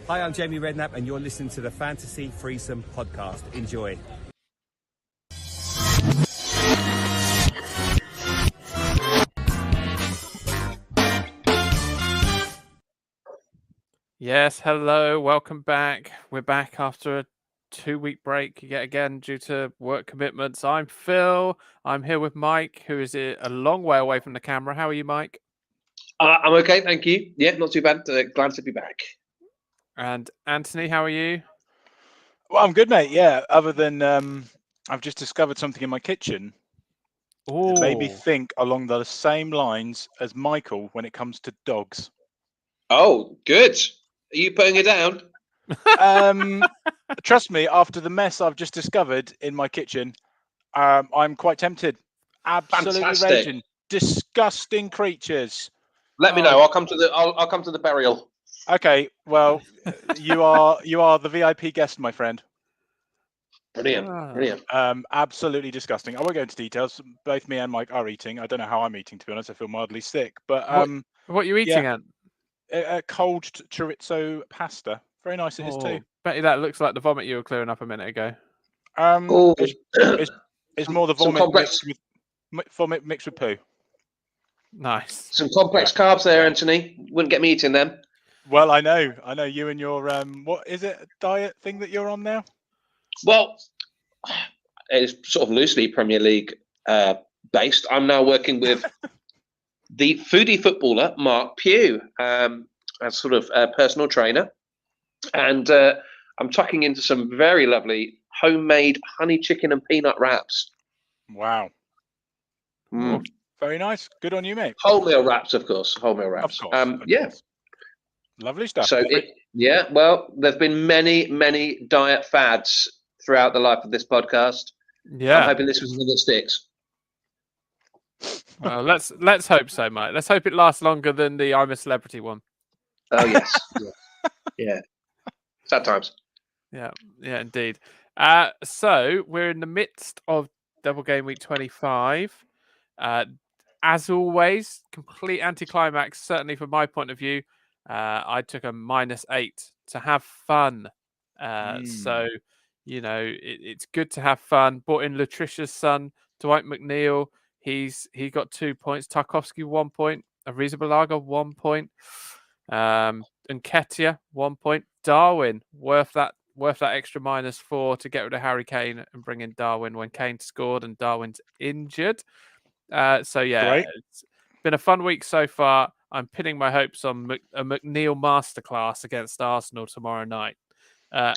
Hi, I'm Jamie Redknapp, and you're listening to the Fantasy Threesome podcast. Enjoy. Yes, hello, welcome back. We're back after a 2-week break yet again due to work commitments. I'm Phil. I'm here with Mike, who is a long way away from the camera. How are you, Mike? I'm okay, thank you. Yeah, not too bad. Glad to be back. And Anthony, how are you? Well, I'm good, mate. Yeah, other than I've just discovered something in my kitchen that made me think along the same lines as Michael when it comes to dogs. Oh, good. Are you putting it down? Trust me, after the mess I've just discovered in my kitchen, I'm quite tempted. Absolutely Fantastic. raging. Disgusting creatures. Let me know. I'll come to the burial. Okay, well, you are the VIP guest, my friend. Brilliant. Absolutely disgusting. I won't go into details. Both me and Mike are eating. I don't know how I'm eating, to be honest. I feel mildly sick. But what are you eating, Ant? A cold chorizo pasta. Very nice it is too. Bet you that looks like the vomit you were clearing up a minute ago. It's more the vomit mixed with poo. Nice. Some complex carbs there, Anthony. Wouldn't get me eating them. Well, I know you and your what is it, a diet thing that you're on now? Well, it's sort of loosely Premier League based. I'm now working with the foodie footballer Mark Pugh as sort of a personal trainer, and I'm tucking into some very lovely homemade honey chicken and peanut wraps. Wow. Very nice. Good on you, mate. Wholemeal wraps, of course. Wholemeal wraps. Of course. Yeah. Lovely stuff. So, well, there's been many diet fads throughout the life of this podcast. Yeah. I'm hoping this was one that sticks. Well, let's hope so, Mike. Let's hope it lasts longer than the I'm a Celebrity one. Oh, yes. Yeah. Sad times. Yeah, indeed. So we're in the midst of Double Game Week 25. As always, complete anticlimax, certainly from my point of view. I took a -8 to have fun. So, it's good to have fun. Brought in Latricia's son, Dwight McNeil. He got 2 points. Tarkovsky 1 point. Arrizabalaga 1 point. And Ketia 1 point. Darwin worth that extra -4 to get rid of Harry Kane and bring in Darwin when Kane scored and Darwin's injured. So yeah, Great. It's been a fun week so far. I'm pinning my hopes on a McNeil masterclass against Arsenal tomorrow night. The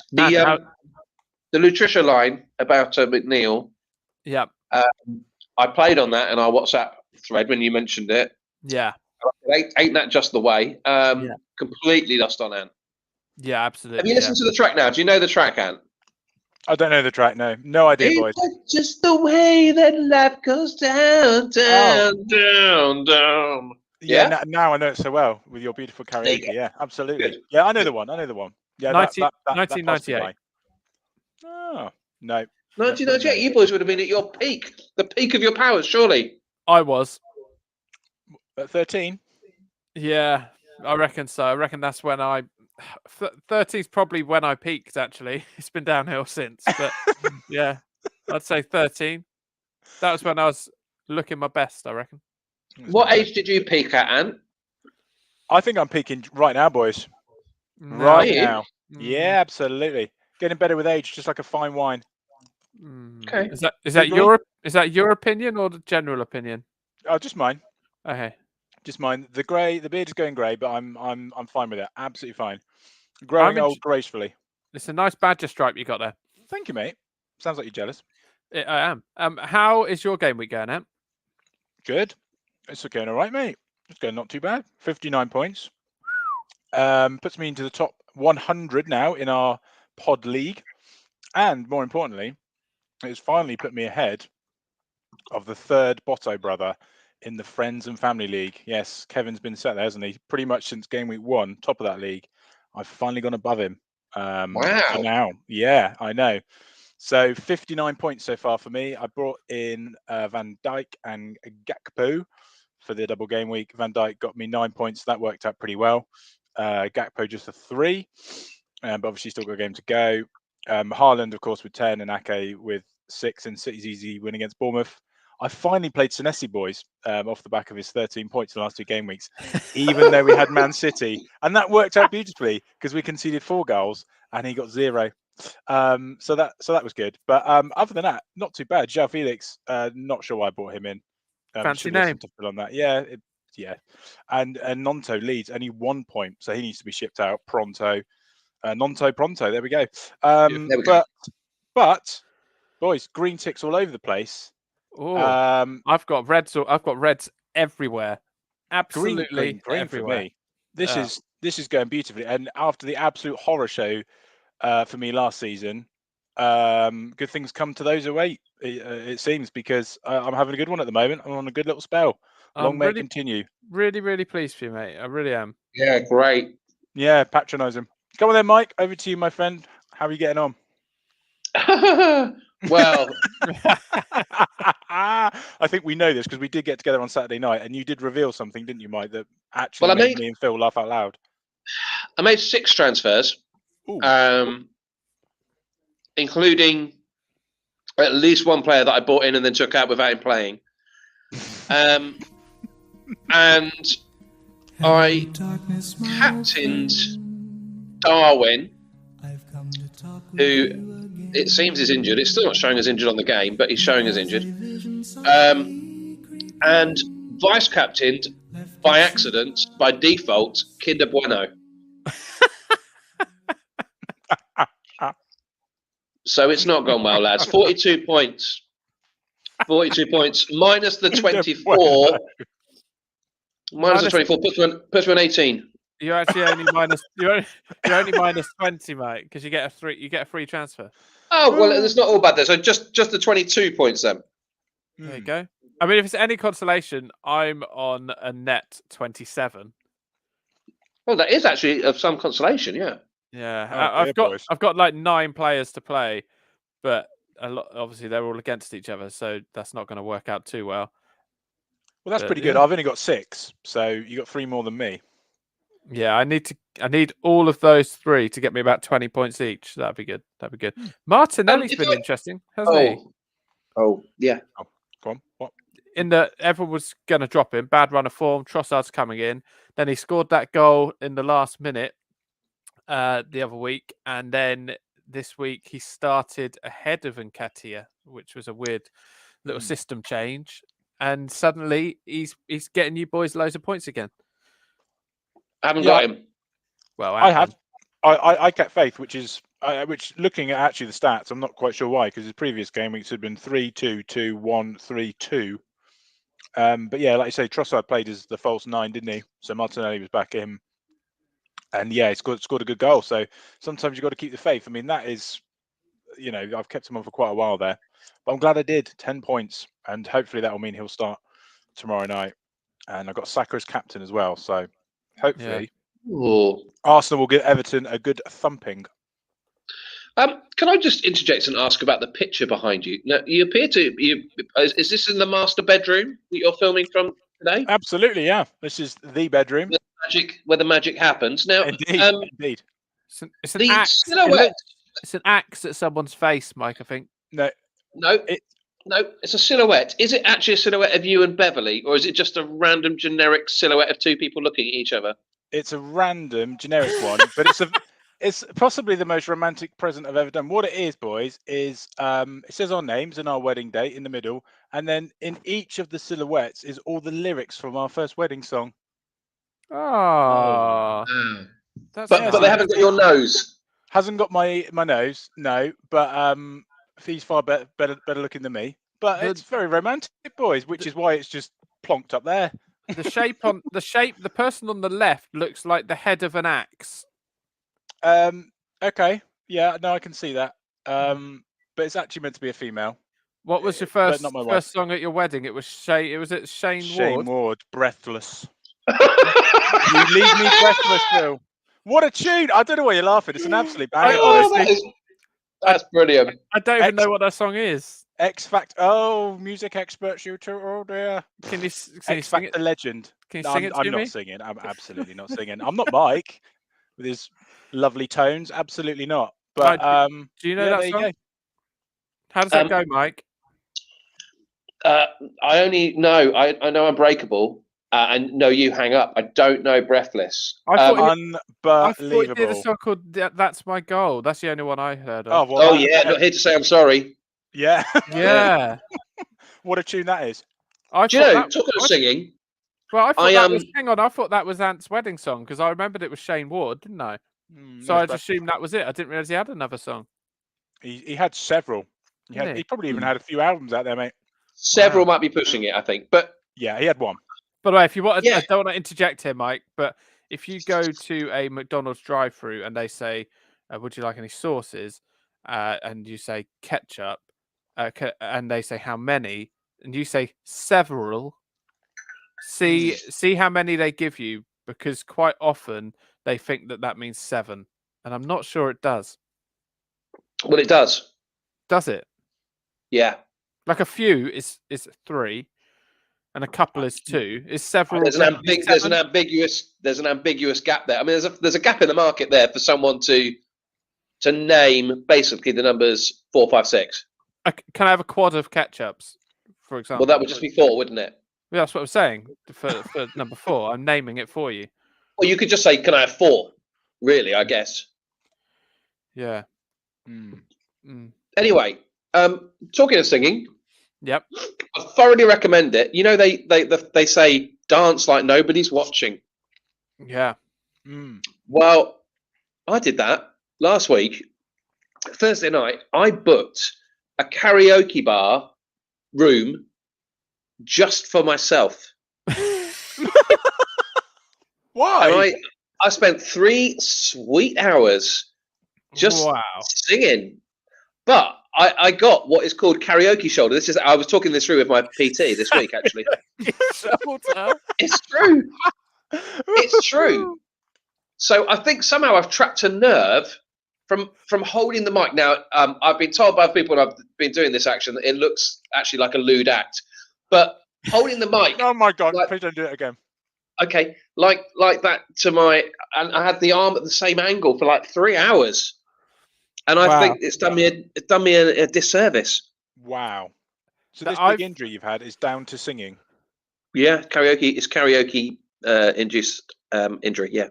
Lutricia line about McNeil. Yeah. I played on that in our WhatsApp thread when you mentioned it. Yeah. Ain't that just the way? Completely lost on Ant. Yeah, absolutely. Have you listened to the track now? Do you know the track, Ant? I don't know the track, no idea, boys. Just the way that life goes down. Yeah, now I know it so well with your beautiful karaoke. Yeah, absolutely. Good. Yeah, I know the one. Yeah, 1998. Oh, no. 1998, you boys would have been at your peak, the peak of your powers, surely. I was. At 13? Yeah, I reckon so. I reckon that's when 30 is probably when I peaked, actually. It's been downhill since. But yeah, I'd say 13. That was when I was looking my best, I reckon. What age did you peak at, Ant? I think I'm peaking right now, boys. No. Right now. Yeah, absolutely. Getting better with age, just like a fine wine. Okay. Is that your opinion or the general opinion? Oh, just mine. Okay. Just mine. The beard is going grey, but I'm fine with it. Absolutely fine. Growing old gracefully. It's a nice badger stripe you got there. Thank you, mate. Sounds like you're jealous. I am. How is your game week going, Em? Good. It's going all right, mate. It's going not too bad. 59 points. Puts me into the top 100 now in our pod league. And more importantly, it's finally put me ahead of the third Botto brother in the Friends and Family League. Yes, Kevin's been set there, hasn't he? Pretty much since game week 1, top of that league. I've finally gone above him. Wow. For now. Yeah, I know. So 59 points so far for me. I brought in Van Dijk and Gakpo for the double game week. Van Dijk got me 9 points. That worked out pretty well. Gakpo just a 3. but obviously still got a game to go. Haaland, of course, with 10 and Ake with 6, and City's easy win against Bournemouth. I finally played Senesi, boys, off the back of his 13 points in the last 2 game weeks, even though we had Man City. And that worked out beautifully because we conceded 4 goals and he got 0. So that was good. But other than that, not too bad. João Felix, not sure why I brought him in. Fancy name. To fill on that. Yeah. And Nonto leads only 1 point. So he needs to be shipped out pronto. Nonto pronto. There we go. There we go. But boys, green ticks all over the place. Oh, I've got reds everywhere. Absolutely green everywhere. for me. This is going beautifully. And after the absolute horror show for me last season, good things come to those who wait. It seems, because I'm having a good one at the moment. I'm on a good little spell. Long may it continue. Really, really pleased for you, mate. I really am. Yeah, great. Yeah, patronise him. Come on then, Mike. Over to you, my friend. How are you getting on? Well, I think we know this because we did get together on Saturday night, and you did reveal something, didn't you, Mike, that actually made me and Phil laugh out loud. I made 6 transfers, including at least one player that I bought in and then took out without him playing. And I captained Darwin, who it seems is injured. It's still not showing as injured on the game, but he's showing as injured. And vice-captained, by accident, by default, Kinder Bueno. So it's not gone well, lads. 42 points. 42 points. Minus the 24. Minus the 24 puts me on 18. You're actually only you're only minus 20, mate, because you get a free transfer. Oh well, it's not all bad there. So just the 22 points then. There you go. I mean, if it's any consolation, I'm on a net 27. Well, that is actually of some consolation, yeah. Yeah, I've got like 9 players to play, but obviously they're all against each other, so that's not going to work out too well. Well, that's pretty good. I've only got 6, so you got 3 more than me. Yeah, I need all of those 3 to get me about 20 points each. That'd be good. Martinelli's been interesting, hasn't he? Oh, yeah. Oh, go on. What? Everyone was going to drop him. Bad run of form. Trossard's coming in. Then he scored that goal in the last minute the other week, and then this week he started ahead of Nketiah, which was a weird little system change. And suddenly he's getting you boys loads of points again. I haven't got him. Well, I have. I kept faith, which looking at actually the stats, I'm not quite sure why, because his previous game weeks had been 3-2, 2-1, 3-2. But yeah, like you say, Trossard played as the false 9, didn't he? So Martinelli was back in. And yeah, he scored a good goal. So sometimes you've got to keep the faith. I mean, that is, I've kept him on for quite a while there. But I'm glad I did. 10 points. And hopefully that will mean he'll start tomorrow night. And I've got Saka as captain as well. So hopefully Arsenal will give Everton a good thumping. Can I just interject and ask about the picture behind you? Now, you appear to is this in the master bedroom that you're filming from today? Absolutely, yeah. This is the bedroom. Where the magic happens. Now, indeed. It's an axe. Silhouette. It's an axe at someone's face, Mike, I think. No, it's a silhouette. Is it actually a silhouette of you and Beverly, or is it just a random generic silhouette of 2 people looking at each other? It's a random generic one, but it's possibly the most romantic present I've ever done. What it is, boys, is it says our names and our wedding date in the middle, and then in each of the silhouettes is all the lyrics from our first wedding song. Oh, but they haven't got your nose. Hasn't got my nose, no. But he's far better looking than me. But it's very romantic, boys, which is why it's just plonked up there. The person on the left looks like the head of an axe. Okay, yeah, no, I can see that. But it's actually meant to be a female. What was your first song at your wedding? It was Shane Ward. Breathless. You leave me breathless, Phil. What a tune! I don't know why you're laughing. It's an absolute banger. That's brilliant. I don't even know what that song is. X Factor. Oh, music experts, you two. Oh dear. Can you X Factor legend. Can you sing it to me? I'm not singing. I'm absolutely not singing. I'm not Mike. with his lovely tones. Absolutely not. But do you know yeah, that there you song? go. How does that go, Mike? I only know I know Unbreakable, and know You Hang Up. I don't know Breathless. I thought you did a Unbelievable. song called That's My Goal. That's the only one I heard Oh, of. well, Oh yeah, not here to say I'm sorry. yeah. Yeah. What a tune that is. I Do you thought know? that. Talking of singing, Well, I thought I that was. Hang on, I thought that was Ant's wedding song because I remembered it was Shane Ward, didn't I? So I just assumed that was it. I didn't realize he had another song. He had several. He probably even had a few albums out there, mate. several might be pushing it. I think, but Yeah, he had one. By the way, if you want, Yeah. I don't want to interject here, Mike, but if you go to a McDonald's drive-through and they say, "Would you like any sauces?" And you say ketchup, and they say how many, and you say several. See how many they give you, because quite often they think that means 7, and I'm not sure it does. well, it does. Does it? Yeah. Like a few is 3, and a couple is 2. Is several? There's an ambiguous gap there. I mean, there's a gap in the market there for someone to name basically the numbers 4, 5, 6. Can I have a quad of ketchups, for example? Well, that would just be 4, wouldn't it? Yeah, that's what I'm saying for number 4. I'm naming it for you. Well, you could just say, "Can I have 4?" Really, I guess. Yeah. Anyway, talking of singing, Yep. I thoroughly recommend it. You know, they say dance like nobody's watching. Yeah. Well, I did that last week. Thursday night, I booked a karaoke bar room just for myself. Why? And I spent 3 sweet hours just Wow. singing. But I got what is called karaoke shoulder. I was talking this through with my PT this week, actually. It's true. It's true. So I think somehow I've trapped a nerve from holding the mic. Now, I've been told by people when I've been doing this action that it looks actually like a lewd act. But holding the mic. Oh my God! Please don't do it again. Okay, like that and I had the arm at the same angle for like 3 hours, and I think it's done me a disservice. Wow. So this big injury you've had is down to singing. Yeah, karaoke induced injury. Yeah.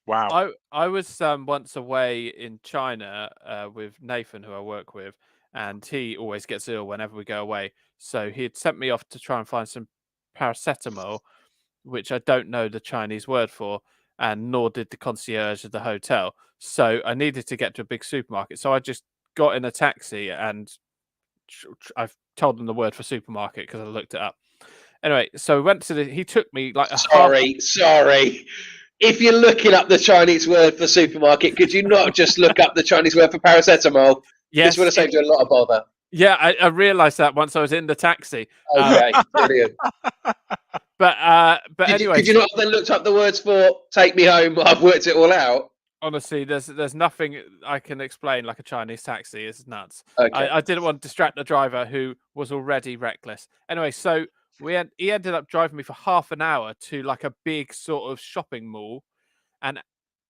Wow. I was once away in China with Nathan, who I work with, and he always gets ill whenever we go away. So he had sent me off to try and find some paracetamol, which I don't know the Chinese word for, and nor did the concierge of the hotel. So I needed to get to a big supermarket. So I just got in a taxi and I've told them the word for supermarket because I looked it up. Anyway, so we went to he took me like a Sorry. If you're looking up the Chinese word for supermarket, could you not just look up the Chinese word for paracetamol? Yes. This would have saved you a lot of bother. Yeah, I realised that once I was in the taxi. Okay, brilliant. But anyway, could you not have then looked up the words for "take me home"? I've worked it all out. Honestly, there's nothing I can explain like a Chinese taxi. It's nuts. Okay. I didn't want to distract the driver who was already reckless. Anyway, so he ended up driving me for half an hour to like a big sort of shopping mall, and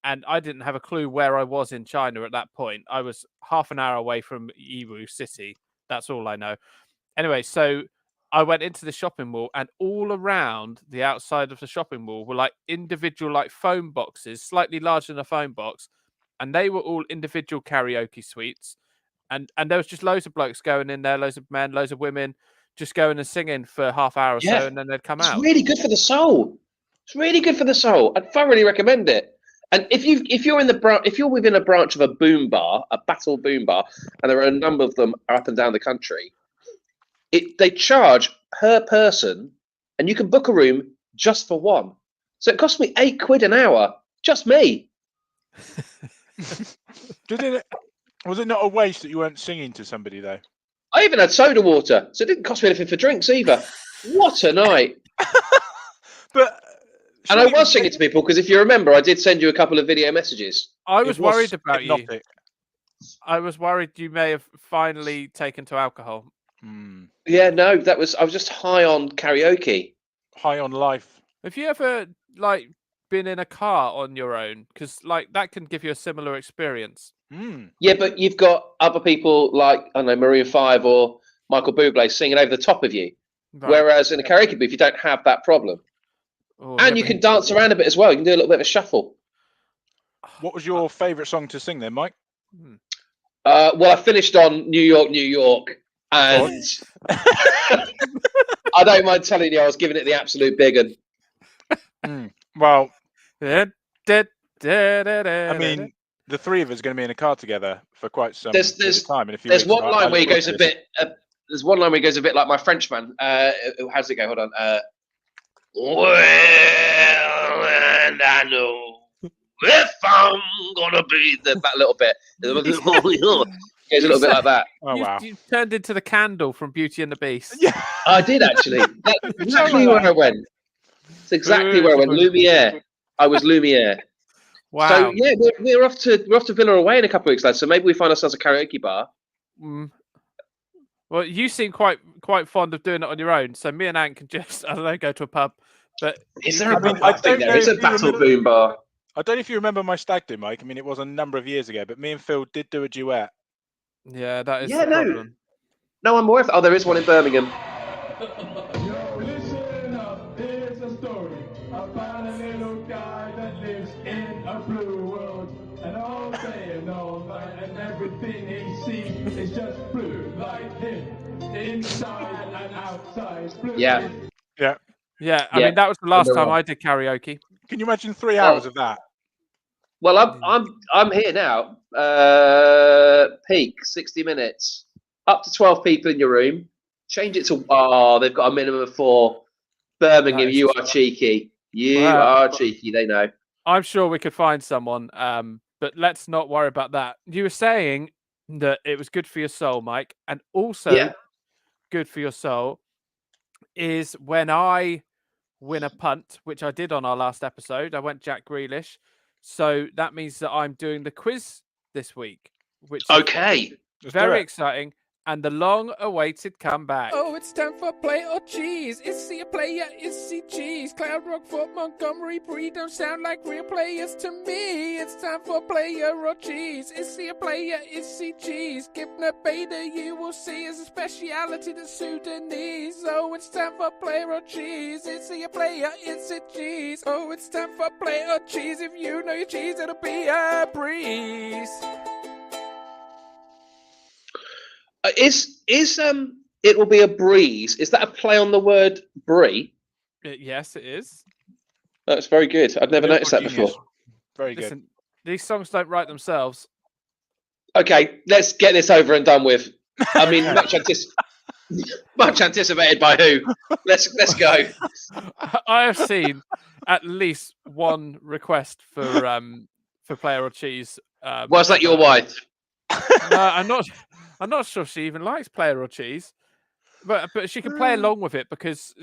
I didn't have a clue where I was in China at that point. I was half an hour away from Yiwu City. That's all I know. Anyway, so I went into the shopping mall, and all around the outside of the shopping mall were like individual like phone boxes, slightly larger than a phone box, and they were all individual karaoke suites. And there was just loads of blokes going in there, loads of men, loads of women, just going and singing for half hour or so, and then they'd come out. It's really good for the soul. It's really good for the soul. I'd thoroughly recommend it. And if you're within a branch of a boom bar, a battle boom bar, and there are a number of them up and down the country, they charge per person, and you can book a room just for one. So it cost me £8 an hour, just me. Was it not a waste that you weren't singing to somebody though? I even had soda water, so it didn't cost me anything for drinks either. What a night! And I was singing to people because if you remember, I did send you a couple of video messages. I was worried about you. I was worried you may have finally taken to alcohol. Yeah, no, I was just high on karaoke. High on life. Have you ever been in a car on your own? Because like that can give you a similar experience. Yeah, but you've got other people like, I don't know, Maroon 5 or Michael Bublé singing over the top of you. Right. Whereas in a karaoke booth, you don't have that problem. Oh, And you can dance around a bit as well. You can do a little bit of a shuffle. What was your favourite song to sing then, Mike? Well, I finished on New York, New York. And I don't mind telling you, I was giving it the absolute big one. Well, I I mean, the three of us are going to be in a car together for quite some There's period of time. In a few There's weeks. one line where he goes a bit. There's one line where he goes a bit like my Frenchman. How does it go? Hold on. Well, and I know if I'm gonna be that little bit. It goes a little bit like that. Oh wow! You turned into the candle from Beauty and the Beast. Yeah, I did actually. That's exactly where I went. It's exactly where I went. Lumiere. I was Lumiere. Wow. So yeah, we're off to Villa away in a couple of weeks, lads. So maybe we find ourselves a karaoke bar. Well, you seem quite fond of doing it on your own. So me and Ant can just, I don't know, go to a pub. But is there a pub? I think there is a Battle Boom bar. I don't know if you remember my stag do, Mike. I mean, it was a number of years ago, but me and Phil did do a duet. Yeah, that is the problem. No, I'm worth. Oh, there is one in Birmingham. Yo, listen up. Here's a story about a little guy that lives in a blue world. And all day and all night, and everything he sees is just blue, like him, inside and outside. Blue. Yeah. Yeah, I mean that was the last time I did karaoke. Can you imagine 3 hours of that? Well, I'm here now. Peak 60 minutes, up to 12 people in your room. Change it to they've got a minimum of 4. Birmingham, you are cheeky. You are cheeky. They know. I'm sure we could find someone, but let's not worry about that. You were saying that it was good for your soul, Mike, and also good for your soul is when I win a punt, which I did on our last episode. I went Jack Grealish. So that means that I'm doing the quiz this week, which is very exciting. And the long-awaited comeback. Oh, it's time for play or cheese. Is he a player? Is he cheese? Cloud Rockford, Montgomery, Bree don't sound like real players to me. It's time for player or cheese. Is he a player? Is he cheese? Gibna Beta, you will see, is a speciality to Sudanese. Oh, it's time for player or cheese. Is he a player? Is it cheese? Oh, it's time for player or cheese. If you know your cheese, it'll be a breeze. It will be a breeze. Is that a play on the word brie? Yes, it is. That's very good. I'd never noticed that before. Very good. Listen, these songs don't write themselves. Okay, let's get this over and done with. I mean, much anticipated by who? Let's go. I have seen at least one request for player or cheese. Was that your wife? No, I'm not sure she even likes player or cheese, but she can play along with it because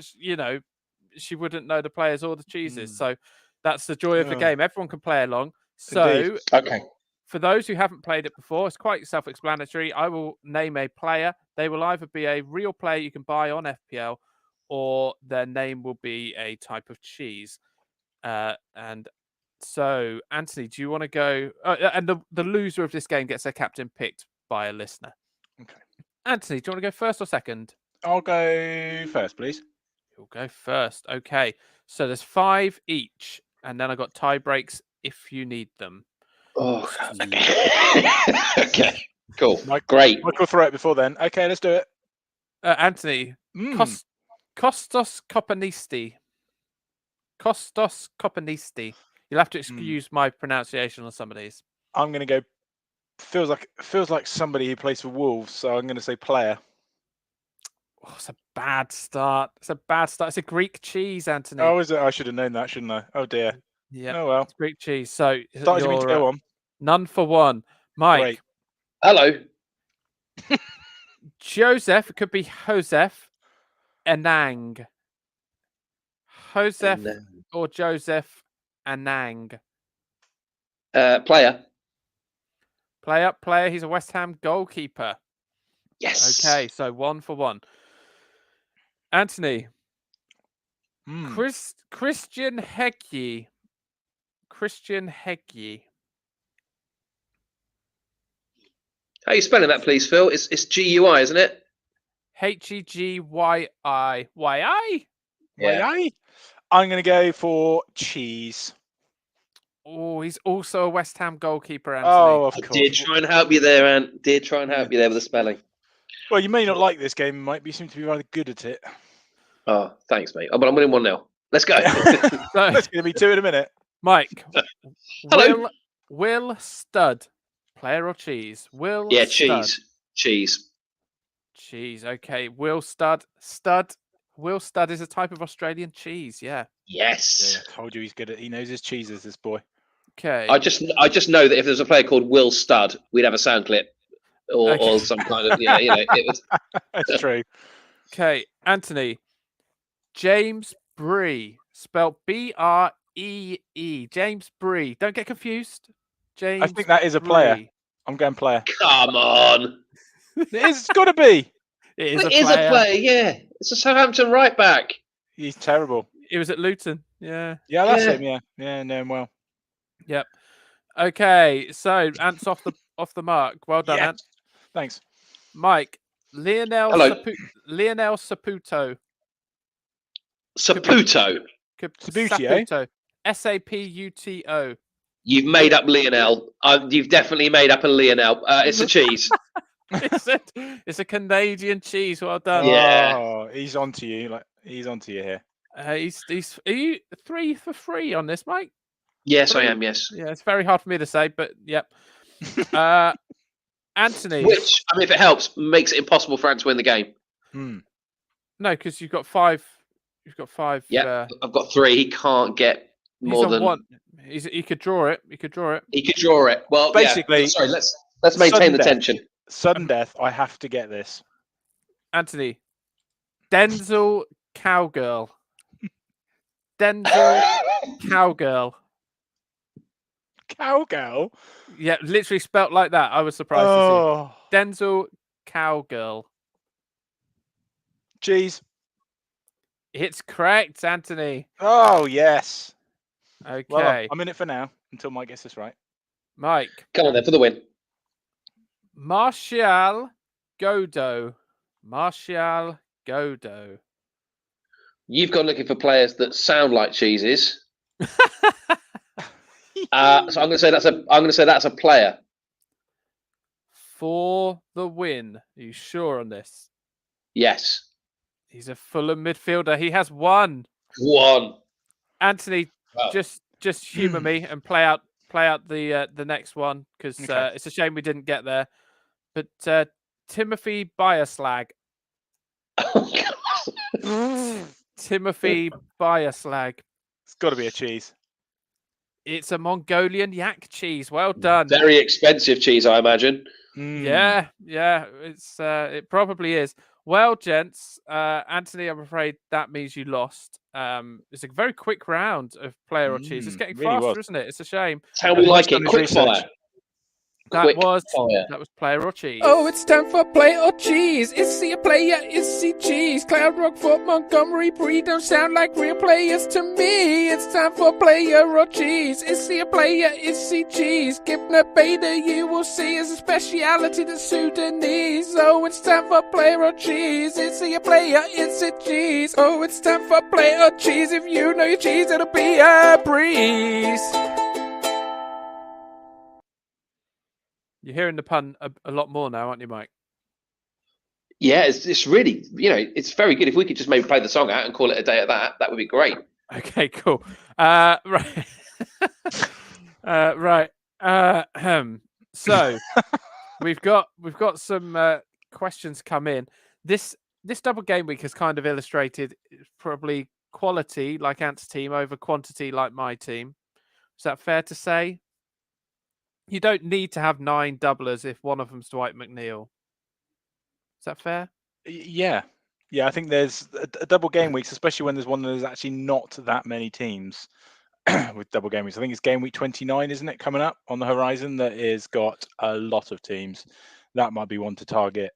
she wouldn't know the players or the cheeses. So that's the joy of the game. Everyone can play along. So for those who haven't played it before, it's quite self-explanatory. I will name a player. They will either be a real player you can buy on FPL, or their name will be a type of cheese. And so, Anthony, do you want to go? And the loser of this game gets their captain picked by a listener. Okay. Anthony, do you want to go first or second? I'll go first, please. You'll go first. Okay. So there's 5 each, and then I got tie breaks if you need them. Oh, okay. Cool. Great. Michael throw it before then. Okay, let's do it. Anthony, Kostos Kopanisti. Kostos Kopanisti. You'll have to excuse my pronunciation on some of these. I'm going to go. Feels like somebody who plays for Wolves, so I'm going to say player. Oh, it's a bad start. It's a Greek cheese, Anthony. Oh, is it? I should have known that, shouldn't I? Oh dear. Yeah. Oh well. It's Greek cheese. So starting to go on. None for one. Mike. Great. Hello. Joseph. It could be Joseph Anang. Joseph or Joseph Anang. Player. Player. He's a West Ham goalkeeper. Yes. Okay, so 1 for 1. Anthony. Christian Hegyi. Christian Hegyi. How are you spelling that, please, Phil? It's GUI, isn't it? Hegyi. Yeah. I'm going to go for cheese. Oh, he's also a West Ham goalkeeper, Anthony. Oh, of I course. did try and help you there, Ant. Did try and help you there with the spelling. Well, you may not like this game, Mike, but you seem to be rather good at it. Oh, thanks, mate. Oh, but I'm winning 1-0. Let's go. So, It's going to be 2 in a minute. Mike, Hello. Will Stud, player or cheese? Will Yeah, Stud. cheese. Cheese. Okay, Will Stud. Will Stud is a type of Australian cheese. Yeah. Yes. Yeah, I told you he's good at. He knows his cheeses, this boy. Okay. I just know that if there's a player called Will Stud, we'd have a sound clip or, Okay. or some kind of it was. That's true. Okay, Anthony. James Bree, spelled B-R-E-E. James Bree. Don't get confused. James. I think that is a player. Bree. I'm going player. Come on. It's got to be. It is It a is player. a player, yeah. It's a Southampton right back. He's terrible. It was at Luton. Yeah. Yeah, that's Yeah. him. Yeah, yeah, know him well. Yep. Okay, so Ant's off the mark. Well done, Yes. Ant. Thanks. Mike. Lionel Hello. Saputo. Saputo. Sabutio? Saputo. S-A-P-U-T-O. You've made up Lionel. You've definitely made up a Lionel. It's a cheese. It's a Canadian cheese. Well done. Yeah. Oh, he's onto you. Like he's onto you here. Are you 3 for 3 on this, Mike? Yes, Three. I am. Yes. Yeah, it's very hard for me to say, but yep. Anthony. Which, I mean, if it helps, makes it impossible for Ant to win the game. No, because you've got 5. You've got 5. Yeah, I've got 3. He can't get more than 1. He could draw it. He could draw it. He could draw it. Well, Basically, yeah. Sorry. Let's maintain the tension. Sudden death. I have to get this. Anthony. Denzel Cowgirl. Denzel Cowgirl. Cowgirl. Yeah, literally spelt like that. I was surprised to see. Denzel Cowgirl. Cheese. It's correct, Anthony. Oh yes. Okay. Well, I'm in it for now until Mike gets this right. Mike. Come on then for the win. Martial Godo. Martial Godo. You've gone looking for players that sound like cheeses. So I'm going to say that's a player. For the win. Are you sure on this? Yes. He's a Fulham midfielder. He has 1. 1. Anthony, Wow. just humour me and play out the next one because Okay. it's a shame we didn't get there. But Timothy Bioslag. Timothy Bioslag. It's got to be a cheese. It's a Mongolian yak cheese. Well done. Very expensive cheese, I imagine. Yeah. It probably is. Well, gents, Anthony, I'm afraid that means you lost. It's a very quick round of player or cheese. It's getting really faster, was. isn't it? It's a shame. That's how we like it. Quick research. fire. That was player or cheese. Oh, it's time for player or cheese. Is he a player? Is he cheese? Cloud Rockford, Montgomery, Bree don't sound like real players to me. It's time for player or cheese. Is he a player? Is he cheese? Gibna Beta, you will see, is a speciality to Sudanese. Oh, it's time for player or cheese. Is he a player? Is it cheese? Oh, it's time for player or cheese. If you know your cheese, it'll be a breeze. You're hearing the pun a lot more now, aren't you, Mike? Yeah, it's really, it's very good. If we could just maybe play the song out and call it a day at that would be great. Okay, cool. Right. Right. So we've got some questions come in. This double game week has kind of illustrated probably quality like Ant's team over quantity like my team. Is that fair to say? You don't need to have 9 doublers if one of them's Dwight McNeil. Is that fair? Yeah. I think there's a double game weeks, especially when there's one that there's actually not that many teams with double game weeks. I think it's game week 29, isn't it, coming up on the horizon? That is got a lot of teams. That might be one to target.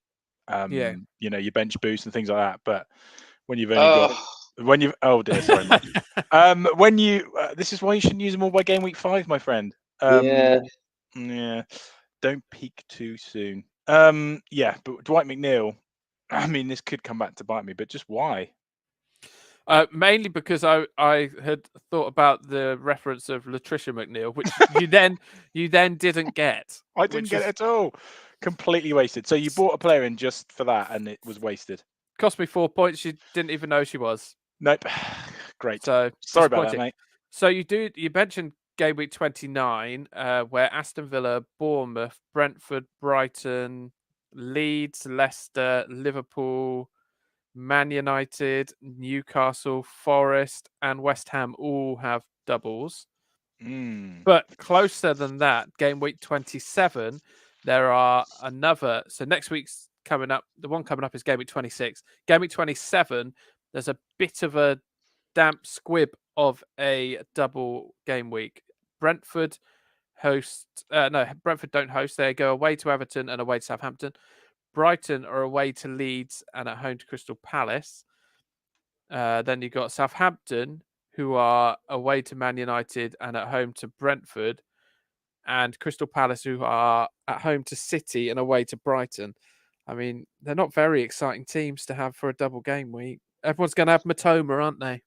Your bench boost and things like that. But when you've only got When you dear, sorry, Mike. When you this is why you shouldn't use them all by game week 5, my friend. Yeah. Yeah. Don't peak too soon. Yeah, but Dwight McNeil. I mean, this could come back to bite me, but just why? Mainly because I had thought about the reference of Latricia McNeil, which you then didn't get. I didn't get it at all. Completely wasted. So you bought a player in just for that, and it was wasted. Cost me 4 points. You didn't even know she was. Nope. Great. So Sorry about that, mate. So you mentioned game week 29, where Aston Villa, Bournemouth, Brentford, Brighton, Leeds, Leicester, Liverpool, Man United, Newcastle, Forest, and West Ham all have doubles. But closer than that, game week 27, there are another. So next week's coming up. The one coming up is game week 26. Game week 27, there's a bit of a damp squib of a double game week. Brentford Brentford don't host. They go away to Everton and away to Southampton. Brighton are away to Leeds and at home to Crystal Palace. Then you've got Southampton, who are away to Man United and at home to Brentford, and Crystal Palace, who are at home to City and away to Brighton. I mean, they're not very exciting teams to have for a double game week. Everyone's going to have Matoma, aren't they?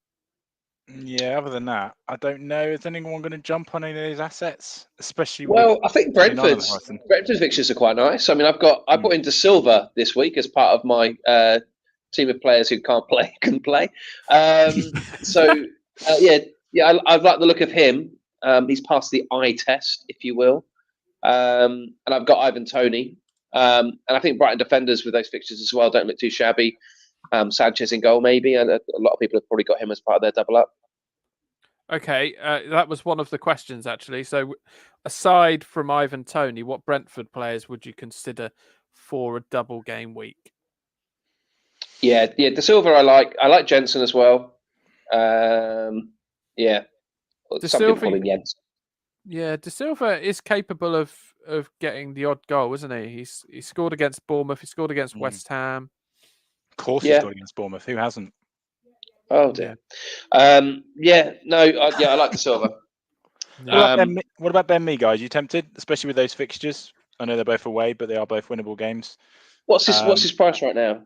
Yeah, other than that, I don't know. Is anyone going to jump on any of those assets? Especially I think Brentford's fixtures are quite nice. I mean, I brought into Silva this week as part of my team of players who can't play can play. I like the look of him. He's passed the eye test, if you will. And I've got Ivan Toney. And I think Brighton defenders with those fixtures as well don't look too shabby. Sanchez in goal, maybe. And a lot of people have probably got him as part of their double up. Okay, that was one of the questions, actually. So aside from Ivan Toney, what Brentford players would you consider for a double game week? Yeah, De Silva I like. I like Jensen as well. De Silva, De Silva is capable of getting the odd goal, isn't he? He scored against Bournemouth. He scored against West Ham. Of course, he scored against Bournemouth. Who hasn't? Oh dear. I like De Silva. What about Ben Mee, guys? You tempted, especially with those fixtures? I know they're both away, but they are both winnable games. What's his price right now?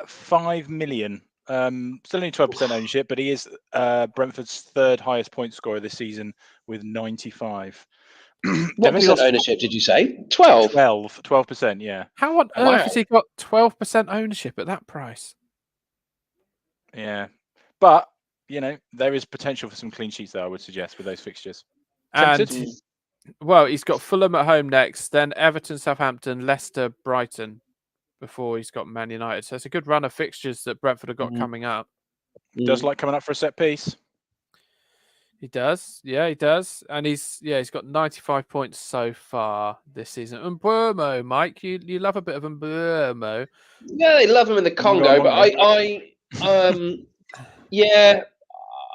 5 million. Still only 12% ownership, but he is Brentford's third highest point scorer this season with 95. What percent ownership did you say? 12? 12%, yeah. How on earth has he got 12% ownership at that price? Yeah. But, there is potential for some clean sheets, though, I would suggest, with those fixtures. And, well, he's got Fulham at home next, then Everton, Southampton, Leicester, Brighton, before he's got Man United. So it's a good run of fixtures that Brentford have got coming up. He does like coming up for a set piece. He does. Yeah, he does. And he's got 95 points so far this season. Mbeumo, Mike, you love a bit of Mbeumo. Yeah, they love him in the Congo, but I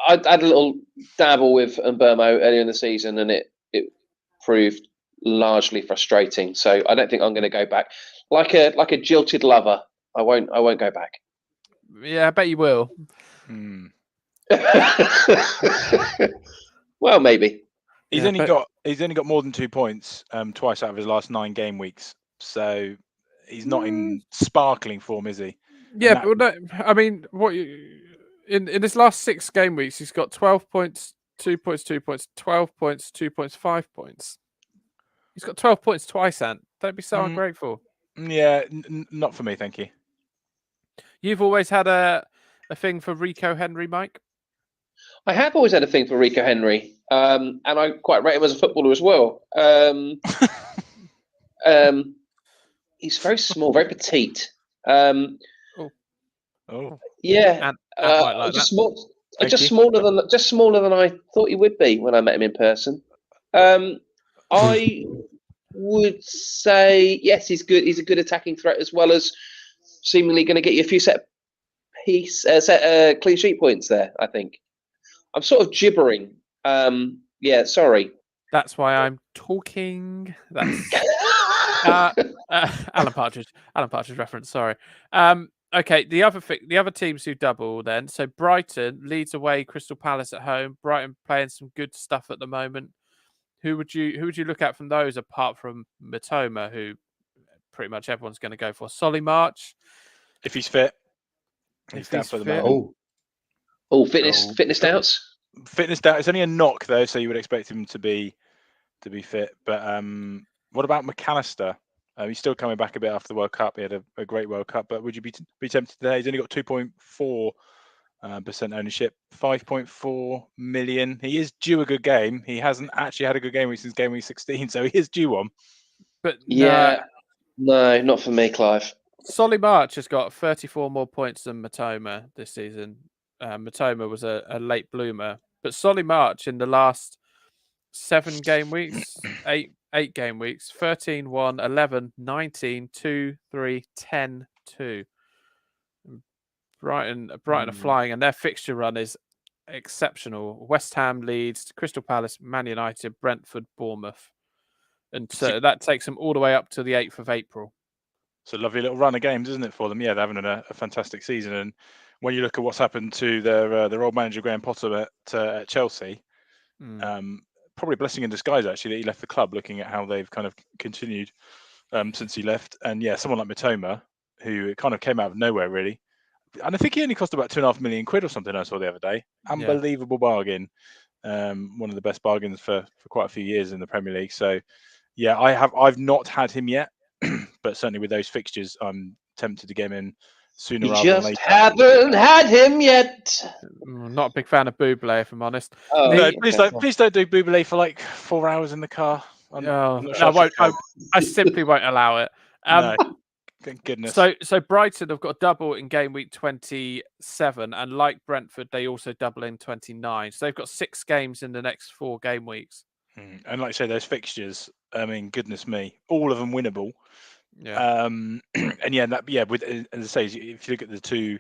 had a little dabble with Mbeumo earlier in the season, and it proved largely frustrating. So I don't think I'm going to go back. Like a jilted lover, I won't go back. Yeah, I bet you will. Well, maybe. He's only got more than 2 points twice out of his last 9 game weeks. So he's not in sparkling form, is he? Yeah, but no, I mean, in his last 6 game weeks, he's got 12 points, 2 points, 2 points, 12 points, 2 points, 5 points. He's got 12 points twice, Ant. Don't be so ungrateful. Yeah, not for me, thank you. You've always had a thing for Rico Henry, Mike? I have always had a thing for Rico Henry, and I quite rate him as a footballer as well. He's very small, very petite. Yeah, just smaller than I thought he would be when I met him in person. I would say yes, he's good. He's a good attacking threat as well as seemingly going to get you a few clean sheet points there. I think I'm sort of gibbering. Sorry. That's why I'm talking. That's Alan Partridge reference. Sorry. Okay, the other teams who double then. So Brighton leads away, Crystal Palace at home. Brighton playing some good stuff at the moment. Who would you look at from those apart from Matoma, who pretty much everyone's going to go for? Solly March, If he's fit, he's if down he's for the fit. moment. Fitness Oh, fitness doubts. Fitness down. It's only a knock though, so you would expect him to be fit. But what about McAllister? He's still coming back a bit after the World Cup. He had a great World Cup, but would you be tempted today? He's only got 2.4% ownership, 5.4 million. He is due a good game. He hasn't actually had a good game week since game week 16, so he is due one. But Yeah, no, not for me, Clive. Solly March has got 34 more points than Matoma this season. Matoma was a late bloomer, but Solly March in the last 7 game weeks, 8 game weeks, 13, 1, 11, 19, 2, 3, 10, 2. Brighton are flying, and their fixture run is exceptional. West Ham, Leeds, Crystal Palace, Man United, Brentford, Bournemouth. And so that takes them all the way up to the 8th of April. It's a lovely little run of games, isn't it, for them? Yeah, they're having a fantastic season. And when you look at what's happened to their old manager, Graham Potter, at Chelsea, probably a blessing in disguise, actually, that he left the club, looking at how they've kind of continued since he left. And yeah, someone like Matoma, who kind of came out of nowhere, really. And I think he only cost about £2.5 million I saw the other day. Unbelievable bargain. One of the best bargains for quite a few years in the Premier League. So yeah, I've not had him yet, but certainly with those fixtures, I'm tempted to get him in sooner rather than later. Haven't had him yet. Not a big fan of Buble, if I'm honest. No, please don't do Buble for like 4 hours in the car. I simply won't allow it. No, thank goodness. So Brighton have got a double in game week 27, and like Brentford, they also double in 29. So they've got 6 games in the next 4 game weeks. And like I say, those fixtures, I mean, goodness me, all of them winnable. Yeah. And with, as I say, if you look at the two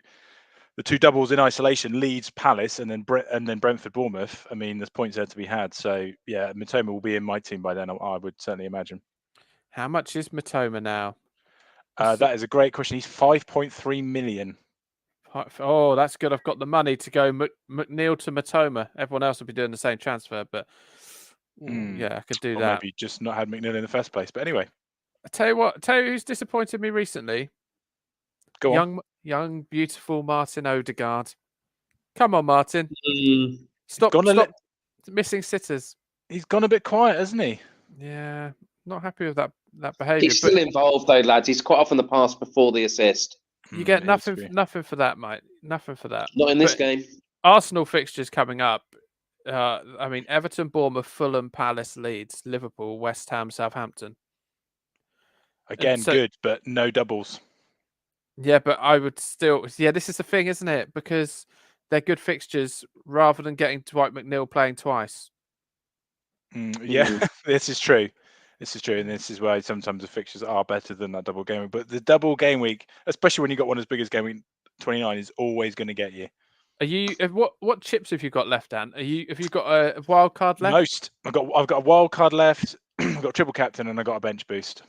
doubles in isolation, Leeds, Palace, and then Brentford, Bournemouth. I mean, there's points there to be had. So yeah, Matoma will be in my team by then. I would certainly imagine. How much is Matoma now? That is a great question. He's 5.3 million. Oh, that's good. I've got the money to go McNeil to Matoma. Everyone else will be doing the same transfer, but yeah, I could do that. Maybe just not had McNeil in the first place. But anyway, I tell you who's disappointed me recently. Go on. Young, beautiful Martin Odegaard. Come on, Martin. Stop missing sitters. He's gone a bit quiet, hasn't he? Yeah, not happy with that behaviour. He's still involved though, lads. He's quite often the pass before the assist. You get nothing for that, mate. Nothing for that. Not in this game. Arsenal fixtures coming up. I mean, Everton, Bournemouth, Fulham, Palace, Leeds, Liverpool, West Ham, Southampton. Again, good, but no doubles. Yeah, but I would still... Yeah, this is the thing, isn't it? Because they're good fixtures rather than getting Dwight McNeil playing twice. Yeah, this is true. This is true, and this is why sometimes the fixtures are better than that double game week. But the double game week, especially when you got one as big as game week 29, is always going to get you. Are you? What chips have you got left, Dan? Have you got a wild card left? Most. I've got a wild card left. I've got a triple captain, and I got a bench boost.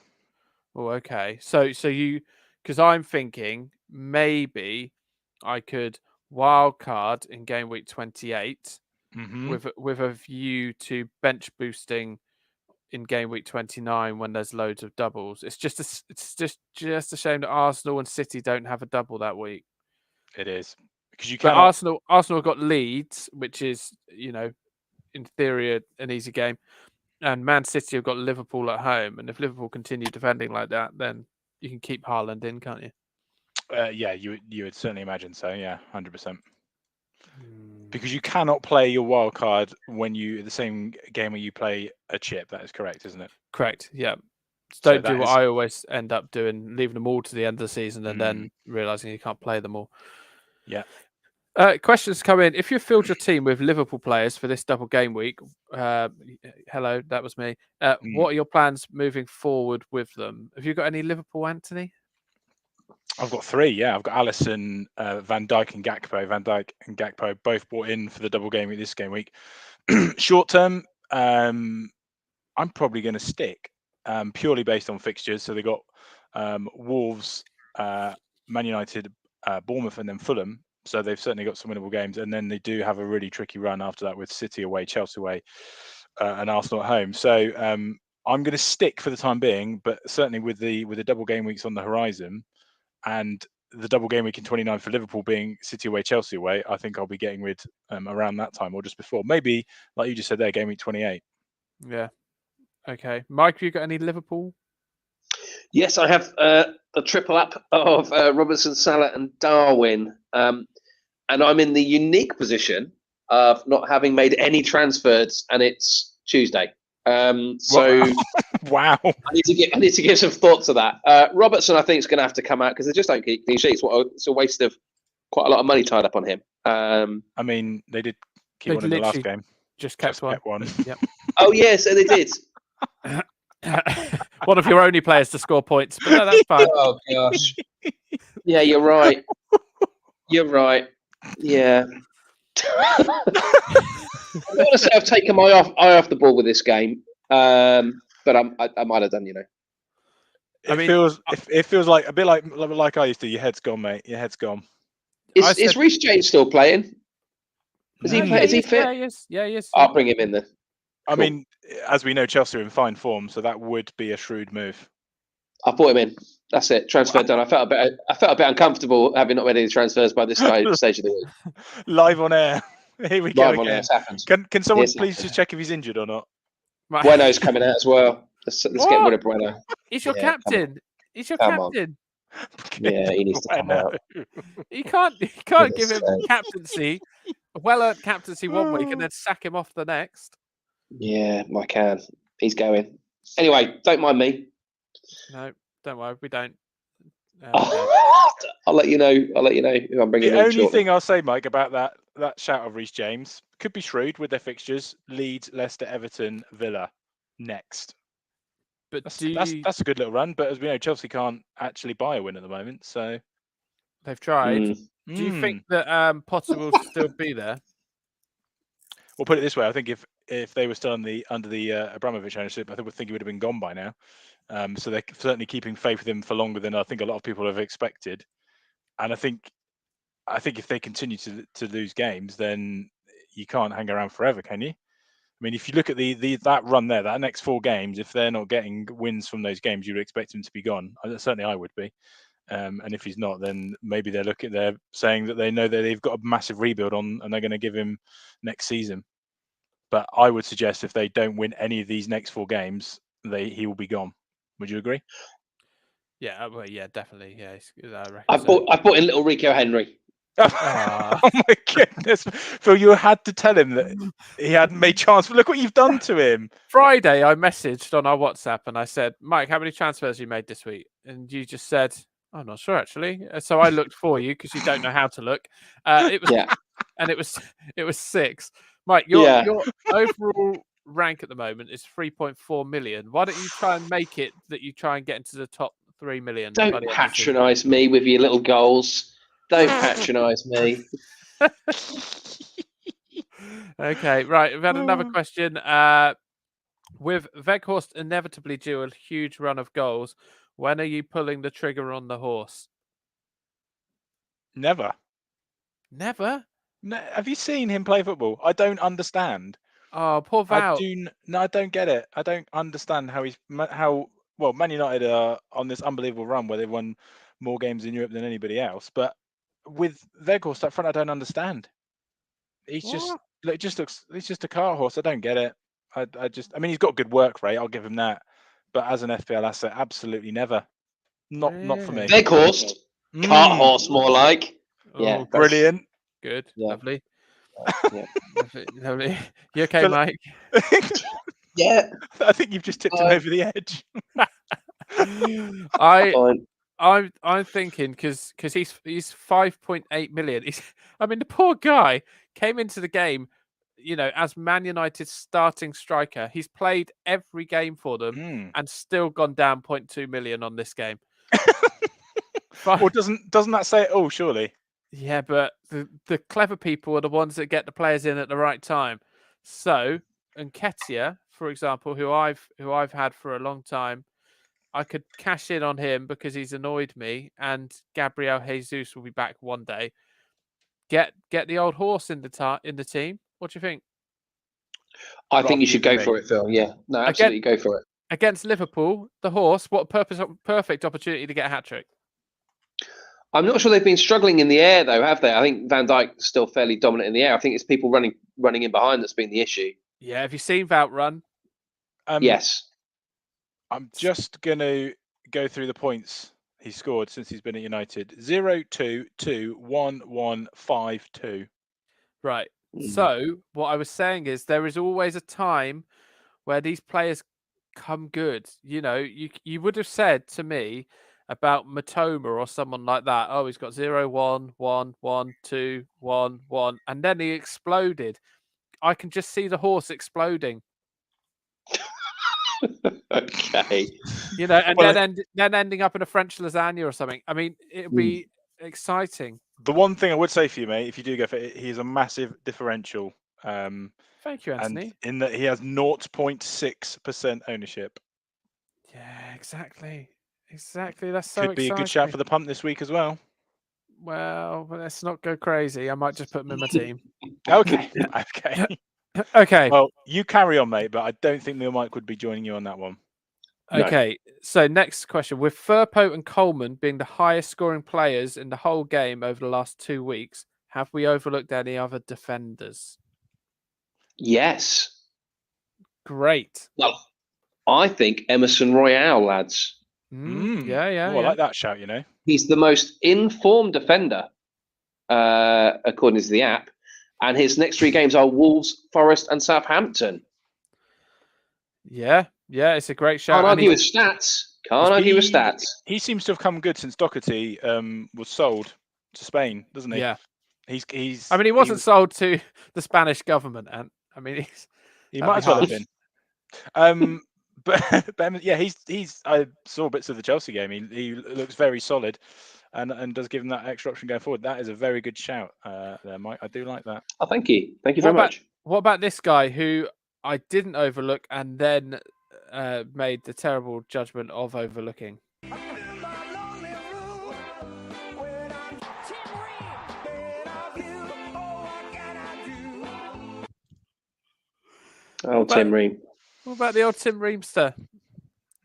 Oh, okay. So you, because I'm thinking maybe I could wild card in game week 28 with a view to bench boosting in game week 29 when there's loads of doubles. It's just a shame that Arsenal and City don't have a double that week. It is because you can't. Arsenal have got Leeds, which is in theory an easy game, and Man City have got Liverpool at home. And if Liverpool continue defending like that, then you can keep Haaland in, can't you? Yeah, you would certainly imagine so. Yeah, 100%. Because you cannot play your wild card when the same game where you play a chip. That is correct, isn't it? Correct. Yeah. Don't do what I always end up doing, leaving them all to the end of the season and then realizing you can't play them all. Yeah. Questions come in. If you filled your team with Liverpool players for this double game week, hello, that was me. What are your plans moving forward with them? Have you got any Liverpool, Anthony? I've got 3. Yeah, I've got Alisson, Van Dijk, and Gakpo. Van Dijk and Gakpo both brought in for the double game week this game week. Short term, I'm probably going to stick purely based on fixtures. So they got Wolves, Man United, Bournemouth, and then Fulham. So they've certainly got some winnable games, and then they do have a really tricky run after that with City away, Chelsea away, and Arsenal at home. So I'm going to stick for the time being, but certainly with the double game weeks on the horizon, and the double game week in 29 for Liverpool being City away, Chelsea away, I think I'll be getting rid around that time or just before. Maybe, like you just said there, game week 28. Yeah. Okay. Mike, have you got any Liverpool? Yes, I have a triple up of Robertson, Salah, and Darwin. And I'm in the unique position of not having made any transfers, and it's Tuesday. So Wow. I need to give some thought to that. Robertson, I think, is going to have to come out because they just don't keep clean sheets. It's a waste of quite a lot of money tied up on him. I mean, they did keep They one in the last literally game. Just kept one. Yep. Oh, yeah, so they did. One of your only players to score points, but no, that's fine. Oh, gosh. Yeah, you're right. You're right. Yeah. I want to say I've taken my eye off the ball with this game, but I might have done, It feels like a bit like I used to. Your head's gone, mate. Your head's gone. Is Reece James still playing? Is he fit? Yeah, he is. I'll bring him in then. I mean, as we know, Chelsea are in fine form, so that would be a shrewd move. I brought him in. That's it. Transfer done. I felt a bit uncomfortable having not made any transfers by this stage of the week. Live on air. Here we go Live on air. again. It's happened. Can someone Yes, please just check if he's injured or not? Bueno's coming out as well. Let's get rid of Bueno. He's your Yeah, captain. He's your Come on. captain. Yeah, he needs to come out. You can't give him captaincy, well-earned captaincy one week, and then sack him off the next. Yeah, I can. He's going. Anyway, don't mind me. No, don't worry, we don't. I'll let you know. Who I'm bringing in. The only shortly. thing I'll say, Mike, about that shout of Reece James could be shrewd with their fixtures: Leeds, Leicester, Everton, Villa next. But that's a good little run. But as we know, Chelsea can't actually buy a win at the moment. So they've tried. Do you think that Potter will still be there? We'll put it this way: I think if they were still under the Abramovich ownership, I think he would have been gone by now. So they're certainly keeping faith with him for longer than I think a lot of people have expected. And I think if they continue to lose games, then you can't hang around forever, can you? I mean, if you look at that run there, that next 4 games, if they're not getting wins from those games, you'd expect him to be gone. Certainly, I would be. And if he's not, then maybe they're saying that they know that they've got a massive rebuild on, and they're going to give him next season. But I would suggest if they don't win any of these next 4 games, he will be gone. Would you agree? Yeah, well, yeah, definitely. Yeah, I bought in little Rico Henry. Oh my goodness, Phil! You had to tell him that he hadn't made chance. Look what you've done to him. Friday, I messaged on our WhatsApp and I said, "Mike, how many transfers you made this week?" And you just said, "I'm not sure actually." So I looked for you because you don't know how to look. It was, and it was 6. Mike, your overall rank at the moment is 3.4 million. Why don't you try and make it that you try and get into the top 3 million? Don't patronise me with your little goals. Don't patronise me. Okay, right. We've had another question. With Weghorst inevitably due a huge run of goals, when are you pulling the trigger on the horse? Never. Never? No, have you seen him play football? I don't understand. Oh, poor Val. I don't get it. I don't understand how Man United are on this unbelievable run where they've won more games in Europe than anybody else. But with Weghorst up front, I don't understand. He's just a car horse. I don't get it. I mean, he's got good work rate. I'll give him that. But as an FPL asset, absolutely never. Not for me. Weghorst, cart horse, more like. Oh, brilliant. Good, yeah. Lovely. Yeah. Lovely. You okay, Mike? Yeah. I think you've just tipped him over the edge. I'm thinking because he's 5.8 million. The poor guy came into the game, as Man United's starting striker. He's played every game for them and still gone down 0.2 million on this game. Well, doesn't that say it all? Surely. Yeah, but the clever people are the ones that get the players in at the right time. So, Nketiah, for example, who I've had for a long time, I could cash in on him because he's annoyed me, and Gabriel Jesus will be back one day. Get the old horse in the team. What do you think? I think you Rather should than go me. for it, Phil. Yeah, no, absolutely go for it. Against Liverpool, the horse, what perfect opportunity to get a hat-trick. I'm not sure they've been struggling in the air though, have they? I think Van Dijk's still fairly dominant in the air. I think it's people running in behind that's been the issue. Yeah, have you seen Wout run? Yes. I'm just going to go through the points he scored since he's been at United. 0-2-2-1-1-5-2. Right. So what I was saying is there is always a time where these players come good. You know, you would have said to me about Matoma or someone like that. Oh, he's got 0, 1, 1, 1, 2, 1, 1, and then he exploded. I can just see the horse exploding. Okay. You know, and Well, then ending up in a French lasagna or something. I mean, it would be exciting. The one thing I would say for you, mate, if you do go for it, he is a massive differential. Thank you, Anthony. And in that he has 0.6% ownership. Yeah, exactly. Exactly. That's so Could be exciting. a good shout for the punt this week as well. Well, let's not go crazy. I might just put him in my team. Okay. Okay. Okay. Well, you carry on, mate, but I don't think Neil Mike would be joining you on that one. No. Okay. So next question. With Firpo and Coleman being the highest scoring players in the whole game over the last 2 weeks, have we overlooked any other defenders? Yes. Great. Well, I think Emerson Royale, lads. Yeah. Oh, I like that shout, you know. He's the most informed defender, according to the app. And his next 3 games are Wolves, Forest, and Southampton. Yeah. It's a great shout. Can't And argue with stats. Can't argue with stats. He seems to have come good since Doherty was sold to Spain, doesn't he? Yeah. He's. I mean, he wasn't sold to the Spanish government, and I mean, He that'd might be as well have harsh. been. But yeah, he's. I saw bits of the Chelsea game. He looks very solid, and does give him that extra option going forward. That is a very good shout there, Mike. I do like that. Oh, thank you. Thank you very much. What about this guy who I didn't overlook and then made the terrible judgment of overlooking? Oh, Tim Ream. What about the old Tim Reamster?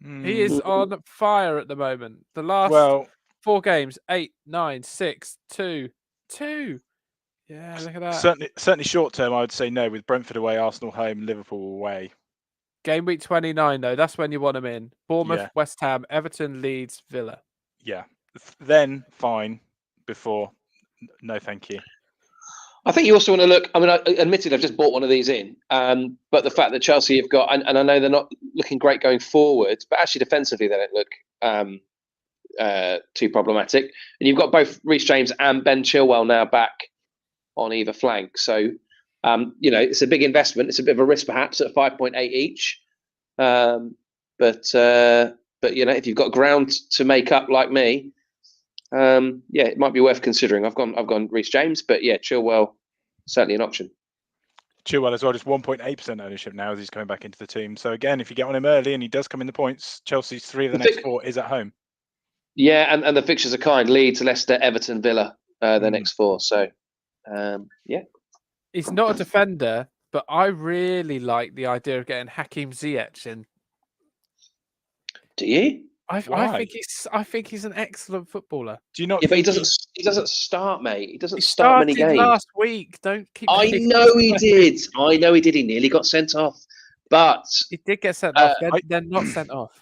He is on fire at the moment. The last 4 games, 8, 9, 6, 2, 2. Yeah, look at that. Certainly short term, I would say no. With Brentford away, Arsenal home, Liverpool away. Game week 29, though. That's when you want him in. Bournemouth, Yeah. West Ham, Everton, Leeds, Villa. Yeah. Then fine. Before, no, thank you. I think you also want to look. I mean, admittedly, I've just bought one of these in, but the fact that Chelsea have got, and I know they're not looking great going forward, but actually defensively they don't look too problematic. And you've got both Reece James and Ben Chilwell now back on either flank. So, it's a big investment. It's a bit of a risk, perhaps, at 5.8 each. But if you've got ground to make up like me, it might be worth considering. I've gone Reece James, but yeah, Chilwell certainly an option. Chilwell as well, just 1.8% ownership now as he's coming back into the team. So again, if you get on him early and he does come in the points, Chelsea's 3 of the next 4 is at home. Yeah, and the fixtures are kind: Leeds, Leicester, Everton, Villa, the next 4. So, yeah. He's not a defender, but I really like the idea of getting Hakim Ziyech in. Do you? I think he's an excellent footballer. Do you not? Yeah, but he doesn't start, mate. He doesn't start started many games. last week. Don't keep. I know he did. He nearly got sent off, but he did get sent off. They're not sent off.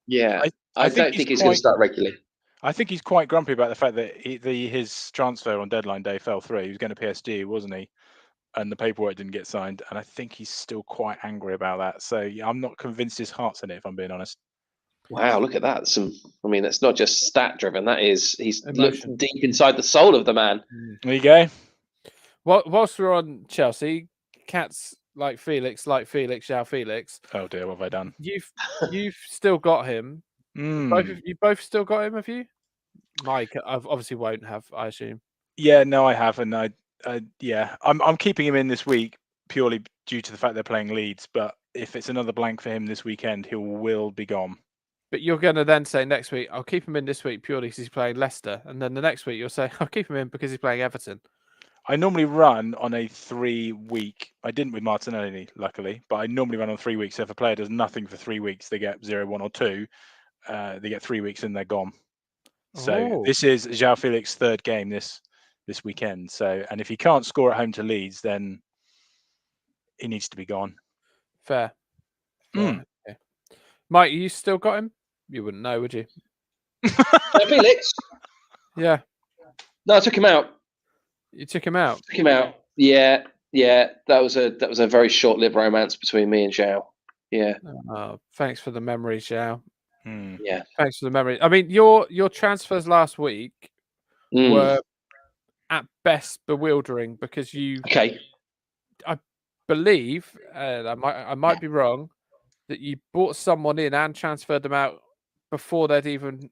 Yeah, I don't think he's going to start regularly. I think he's quite grumpy about the fact that his transfer on deadline day fell through. He was going to PSG, wasn't he? And the paperwork didn't get signed. And I think he's still quite angry about that. So yeah, I'm not convinced his heart's in it, if I'm being honest. Wow, look at that. That's not just stat driven. He's looked deep inside the soul of the man. There you go. Well, whilst we're on Chelsea, cats like Felix, João Felix. Oh dear, what have I done? You've still got him. You both still got him, have you? Mike, I obviously won't have, I assume. Yeah, no, I have, and I'm keeping him in this week purely due to the fact they're playing Leeds. But if it's another blank for him this weekend, he will be gone. But you're going to then say next week, I'll keep him in this week purely because he's playing Leicester. And then the next week you'll say, I'll keep him in because he's playing Everton. I normally run on a 3-week. I didn't with Martinelli, luckily, but I normally run on 3 weeks. So if a player does nothing for 3 weeks, they get 0, 1, or 2. They get 3 weeks and they're gone. So this is João Felix's third game this weekend. So, and if he can't score at home to Leeds, then he needs to be gone. Fair. Okay. Mike, you still got him? You wouldn't know, would you? Felix? Yeah. No, I took him out. You took him out? Took him out. Yeah. That was a very short-lived romance between me and Zhao. Yeah. Oh, thanks for the memory, Zhao. Yeah. Thanks for the memory. I mean, your transfers last week were at best bewildering because you. Okay. I believe, I might be wrong, that you bought someone in and transferred them out before they'd even.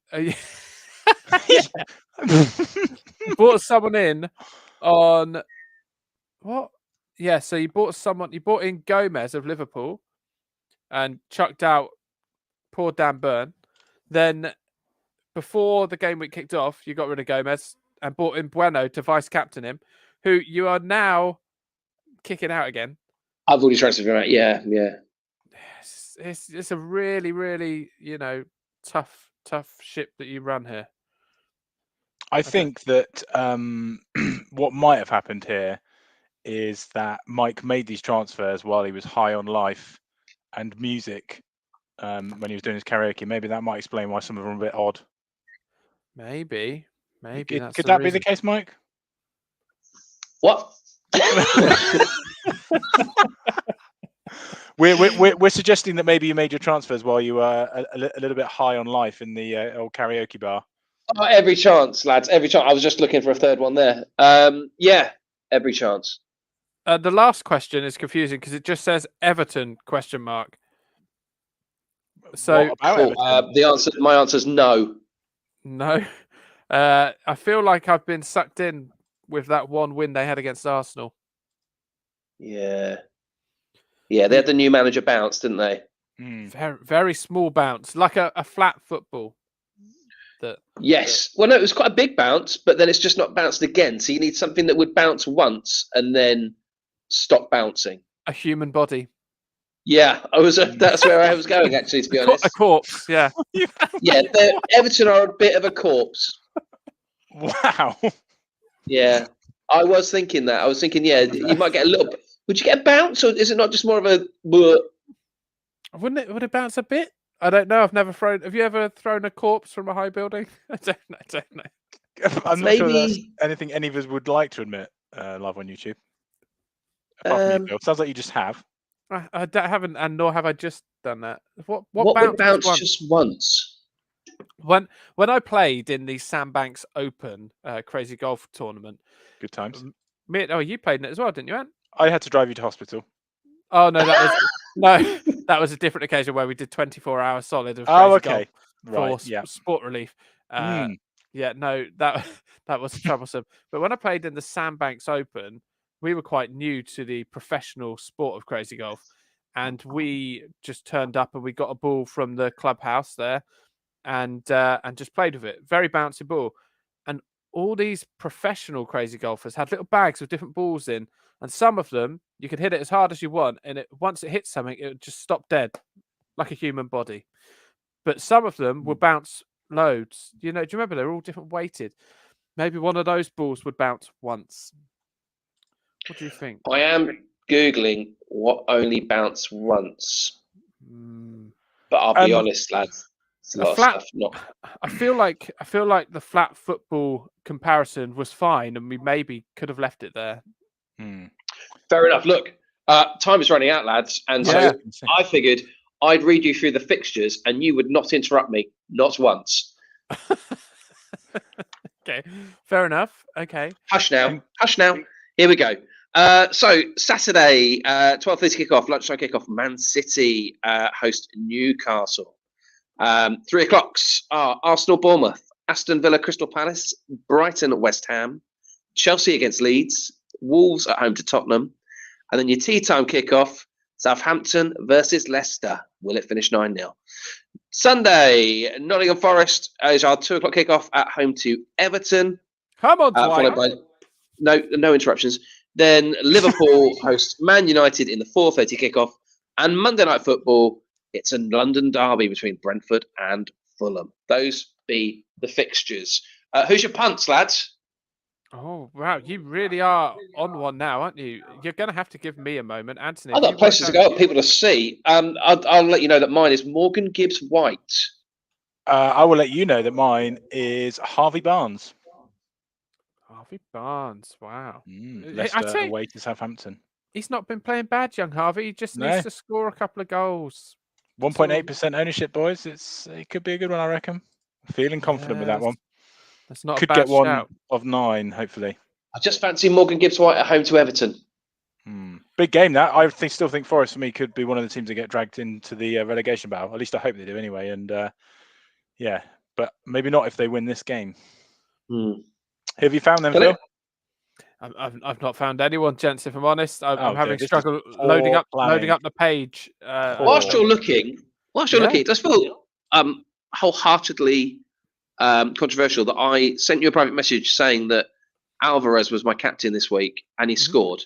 Bought someone in on what? Yeah, so you bought in Gomez of Liverpool and chucked out poor Dan Burn. Then before the game week kicked off, you got rid of Gomez and bought in Bueno to vice captain him, who you are now kicking out again. I've already transferred him out. Yeah. It's a really, really, tough ship that you run here. I think that what might have happened here is that Mike made these transfers while he was high on life and music when he was doing his karaoke. Maybe that might explain why some of them are a bit odd. Maybe. Could that be the case, Mike? What? We're suggesting that maybe you made your transfers while you were a little bit high on life in the old karaoke bar. Oh, every chance, lads. Every chance. I was just looking for a third one there. Yeah, every chance. The last question is confusing because it just says Everton ? So Cool. My answer is no. No. I feel like I've been sucked in with that one win they had against Arsenal. Yeah, they had the new manager bounce, didn't they? Very, very small bounce, like a flat football. Yes. Well, no, it was quite a big bounce, but then it's just not bounced again. So you need something that would bounce once and then stop bouncing. A human body. Yeah, that's where I was going, actually, to be honest. A corpse, yeah. Yeah, Everton are a bit of a corpse. Wow. Yeah, I was thinking that. I was thinking, yeah, you might get a little bit. Would you get a bounce, or is it not just more of a... Would it bounce a bit? I don't know. I've never thrown... Have you ever thrown a corpse from a high building? I don't know. I'm not sure that's anything any of us would like to admit live on YouTube. Apart from you, Bill. Sounds like you just have. I haven't, and nor have I just done that. What would bounce just once? When I played in the Sandbanks Open Crazy Golf tournament. Good times. You played in it as well, didn't you, Ant? I had to drive you to hospital. Oh no, that was a different occasion where we did 24 hours solid of Crazy Golf for sport relief. Yeah, no, that was troublesome. But when I played in the Sandbanks Open, we were quite new to the professional sport of Crazy Golf, and we just turned up and we got a ball from the clubhouse there, and just played with it. Very bouncy ball, and all these professional Crazy Golfers had little bags with different balls in, and some of them you could hit it as hard as you want, and once it hit something, it would just stop dead, like a human body. But some of them would bounce loads. Do you remember they're all different weighted? Maybe one of those balls would bounce once. What do you think? I am Googling what only bounce once. But I'll be honest, lads. It's a lot of stuff. I feel like the flat football comparison was fine, and we maybe could have left it there. Fair enough. Look, time is running out, lads, and so I figured I'd read you through the fixtures, and you would not interrupt me, not once. Okay, fair enough. Okay. Hush now. Here we go. So Saturday, 12:30 kickoff, lunchtime kickoff. Man City host Newcastle. 3 o'clocks are Arsenal, Bournemouth, Aston Villa, Crystal Palace, Brighton, West Ham, Chelsea against Leeds, Wolves at home to Tottenham, and then your tea time kickoff. Southampton versus Leicester. Will it finish 9-0? Sunday, Nottingham Forest is our 2 o'clock kickoff at home to Everton. Come on, Followed by no interruptions. Then Liverpool host Man United in the 4:30 kickoff. And Monday Night Football, it's a London derby between Brentford and Fulham. Those be the fixtures. Who's your punts, lads? Oh, wow. You really are on one now, aren't you? You're going to have to give me a moment. Anthony, I've got places to go, people to see. I'll let you know that mine is Morgan Gibbs-White. I will let you know that mine is Harvey Barnes. Harvey Barnes, wow. Leicester away to Southampton. He's not been playing bad, young Harvey. He just needs to score a couple of goals. 1.8% ownership, boys. It could be a good one, I reckon. Feeling confident with that one. That's not could a bad get one shout. of 9, hopefully. I just fancy Morgan Gibbs-White at home to Everton. Big game that. I still think Forest for me could be one of the teams that get dragged into the relegation battle. At least I hope they do anyway. And but maybe not if they win this game. Have you found them, Phil? I've not found anyone, gents. If I'm honest, I'm having struggle loading up the page. Whilst you're looking, it does feel wholeheartedly controversial that I sent you a private message saying that Alvarez was my captain this week and he scored.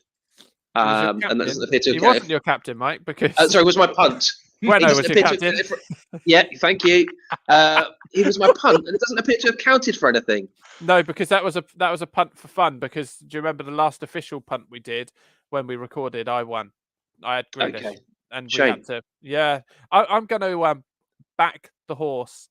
And that doesn't appear to. He wasn't your captain, Mike. Because sorry, was my punt. When I was your captain. Yeah, thank you. He was my punt, and it doesn't appear to have counted for anything. No, because that was a punt for fun. Because do you remember the last official punt we did when we recorded? I won. I had Grealish, and we had to. Yeah, I'm going to back the horse.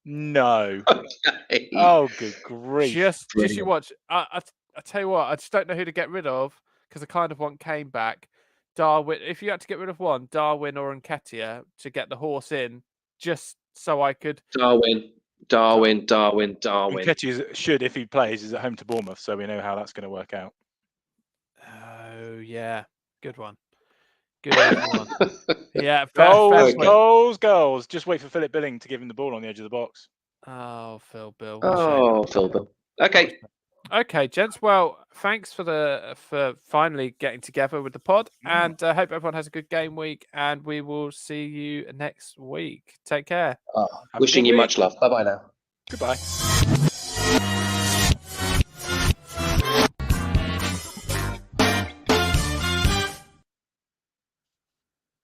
No. Okay. Oh, good grief! Just you watch. I tell you what, I just don't know who to get rid of because I kind of want Kane back. Darwin, if you had to get rid of one, Darwin or Nketiah to get the horse in, just so I could. Darwin. Nketiah should, if he plays, is at home to Bournemouth, so we know how that's going to work out. Oh yeah, good one. Good one. Yeah, goals. Just wait for Philip Billing to give him the ball on the edge of the box. Oh, Phil Bill. Phil Bill. Okay, gents. Well, thanks for finally getting together with the pod, and I hope everyone has a good game week. And we will see you next week. Take care. Wishing you much love. Bye bye now. Goodbye.